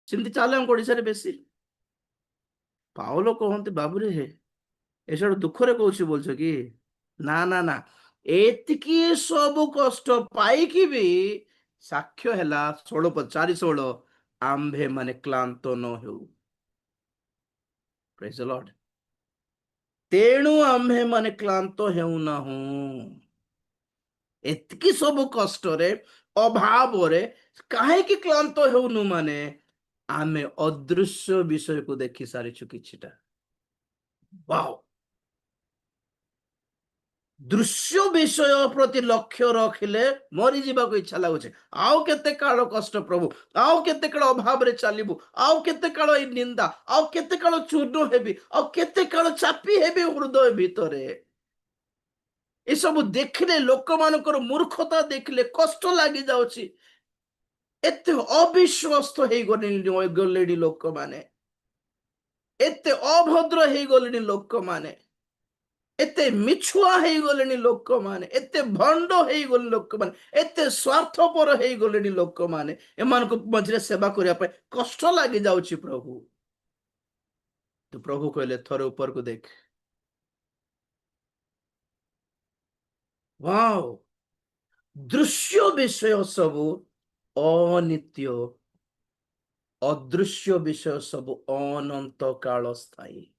ସେମିତି ଚାଲେ ଆମ ଓଡ଼ିଶାରେ ବେଶୀ। ପାଉଲ କହନ୍ତି ବାବୁରେ ଏସବୁ ଦୁଃଖରେ କହୁଛି ବୋଲଛ କି? ନା ନା ନା, ଏତିକି ସବୁ କଷ୍ଟ ପାଇକି ବି ସାକ୍ଷ୍ୟ ହେଲା 16:4-16, ଆମ୍ଭେ ମାନେ କ୍ଳାନ୍ତ ନ ହେଉ। ପ୍ରେଜ୍ ଦ ଲର୍ଡ। ତେଣୁ ଆମ୍ଭେ ମାନେ କ୍ଳାନ୍ତ ହେଉନାହୁଁ। ଏତିକି ସବୁ କଷ୍ଟରେ, ଅଭାବରେ କାହିଁକି କ୍ଳାନ୍ତ ହେଉନୁ? ମାନେ ଆମେ ଅଦୃଶ୍ୟ ବିଷୟକୁ ଦେଖି ସାରିଛୁ କିଛିଟା। ୱାଓ! ଦୃଶ୍ୟ ବିଷୟ ପ୍ରତି ଲକ୍ଷ୍ୟ ରଖିଲେ ମରିଯିବାକୁ ଇଚ୍ଛା ଲାଗୁଛି। ଆଉ କେତେ କାଳ କଷ୍ଟ ପ୍ରଭୁ, ଆଉ କେତେ କାଳ ଅଭାବରେ ଚାଲିବୁ, ଆଉ କେତେ କାଳ ଏଇ ନିନ୍ଦା, ଆଉ କେତେ କାଳ ଚୂର୍ଣ୍ଣ ହେବି, ଆଉ କେତେ କାଳ ଚାପି ହେବି ହୃଦୟ ଭିତରେ। ଏସବୁ ଦେଖିଲେ, ଲୋକମାନଙ୍କର ମୂର୍ଖତା ଦେଖିଲେ କଷ୍ଟ ଲାଗି ଯାଉଛି। ଏତେ ଅବିଶ୍ଵସ୍ତ ହେଇଗଲେଣି ଲୋକମାନେ, ଏତେ ଅଭଦ୍ର ହେଇଗଲେଣି ଲୋକମାନେ, ଏତେ ମିଛୁଆ ହେଇଗଲେଣି ଲୋକମାନେ, ଏତେ ଭଣ୍ଡ ହେଇଗଲେଣି ଲୋକମାନେ, ଏତେ ସ୍ୱାର୍ଥପର ହେଇଗଲେଣି ଲୋକମାନେ। ଏମାନଙ୍କ ମଝିରେ ସେବା କରିବା ପାଇଁ କଷ୍ଟ ଲାଗି ଯାଉଛି ପ୍ରଭୁ। ତୁ ପ୍ରଭୁ କହିଲେ ଥରେ ଉପରକୁ ଦେଖ। ୱାଓ! ଦୃଶ୍ୟ ବିଷୟ ସବୁ ଅନିତ୍ୟ, ଅଦୃଶ୍ୟ ବିଷୟ ସବୁ ଅନନ୍ତ କାଳ ସ୍ଥାୟୀ।